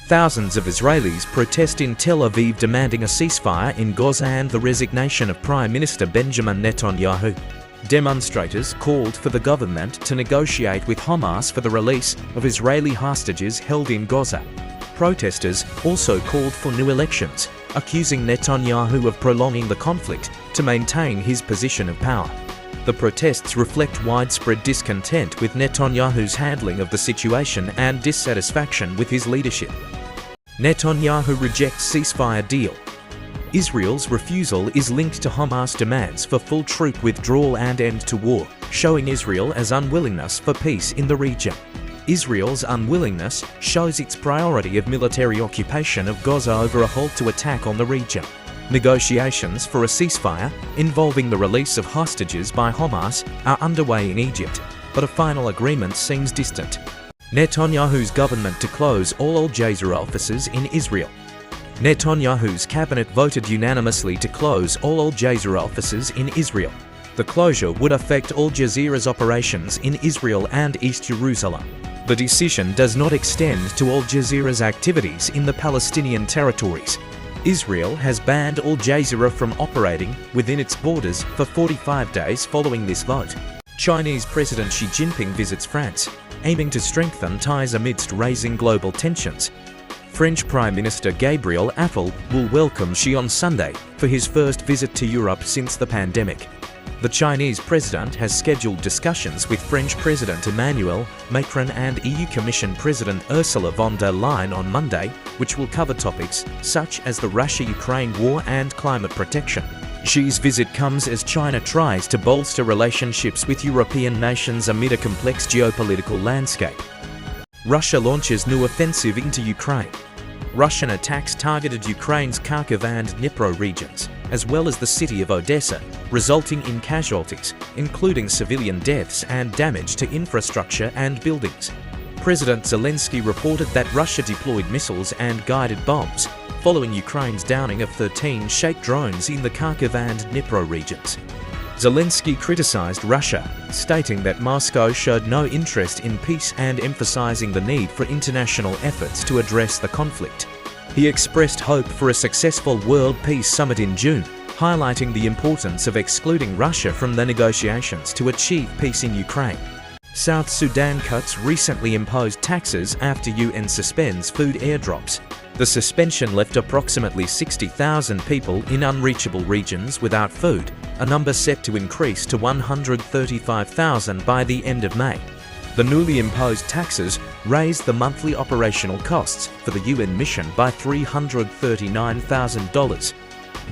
Thousands of Israelis protest in Tel Aviv demanding a ceasefire in Gaza and the resignation of Prime Minister Benjamin Netanyahu. Demonstrators called for the government to negotiate with Hamas for the release of Israeli hostages held in Gaza. Protesters also called for new elections, accusing Netanyahu of prolonging the conflict to maintain his position of power. The protests reflect widespread discontent with Netanyahu's handling of the situation and dissatisfaction with his leadership. Netanyahu rejects ceasefire deal. Israel's refusal is linked to Hamas' demands for full troop withdrawal and end to war, showing Israel as unwillingness for peace in the region. Israel's unwillingness shows its priority of military occupation of Gaza over a halt to attack on the region. Negotiations for a ceasefire involving the release of hostages by Hamas are underway in Egypt, but a final agreement seems distant. Netanyahu's government to close all Al Jazeera offices in Israel. Netanyahu's cabinet voted unanimously to close all Al Jazeera offices in Israel. The closure would affect Al Jazeera's operations in Israel and East Jerusalem. The decision does not extend to Al Jazeera's activities in the Palestinian territories. Israel has banned Al Jazeera from operating within its borders for 45 days following this vote. Chinese President Xi Jinping visits France, aiming to strengthen ties amidst rising global tensions. French Prime Minister Gabriel Attal will welcome Xi on Sunday for his first visit to Europe since the pandemic. The Chinese president has scheduled discussions with French President Emmanuel Macron and EU Commission President Ursula von der Leyen on Monday, which will cover topics such as the Russia-Ukraine war and climate protection. Xi's visit comes as China tries to bolster relationships with European nations amid a complex geopolitical landscape. Russia launches new offensive into Ukraine. Russian attacks targeted Ukraine's Kharkiv and Dnipro regions, as well as the city of Odessa, resulting in casualties, including civilian deaths and damage to infrastructure and buildings. President Zelensky reported that Russia deployed missiles and guided bombs, following Ukraine's downing of 13 Shahed drones in the Kharkiv and Dnipro regions. Zelensky criticized Russia, stating that Moscow showed no interest in peace and emphasizing the need for international efforts to address the conflict. He expressed hope for a successful World Peace Summit in June, highlighting the importance of excluding Russia from the negotiations to achieve peace in Ukraine. South Sudan cuts recently imposed taxes after UN suspends food airdrops. The suspension left approximately 60,000 people in unreachable regions without food, a number set to increase to 135,000 by the end of May. The newly imposed taxes raised the monthly operational costs for the UN mission by $339,000.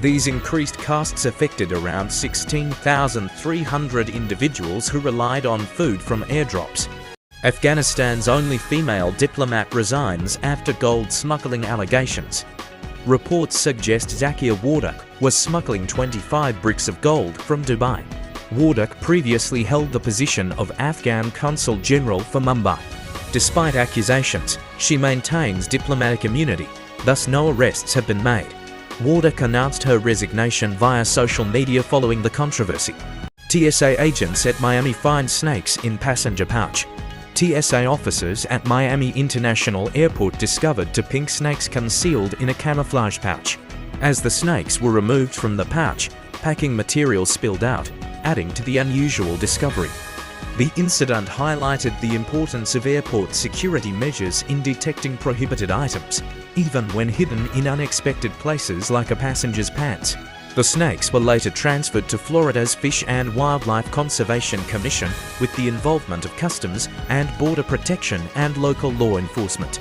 These increased costs affected around 16,300 individuals who relied on food from airdrops. Afghanistan's only female diplomat resigns after gold smuggling allegations. Reports suggest Zakia Wardak was smuggling 25 bricks of gold from Dubai. Wardak previously held the position of Afghan Consul General for Mumbai. Despite accusations, she maintains diplomatic immunity, thus no arrests have been made. Wardak announced her resignation via social media following the controversy. TSA agents at Miami find snakes in passenger pouch. TSA officers at Miami International Airport discovered two pink snakes concealed in a camouflage pouch. As the snakes were removed from the pouch, packing material spilled out, adding to the unusual discovery. The incident highlighted the importance of airport security measures in detecting prohibited items, even when hidden in unexpected places like a passenger's pants. The snakes were later transferred to Florida's Fish and Wildlife Conservation Commission with the involvement of Customs and Border Protection and local law enforcement.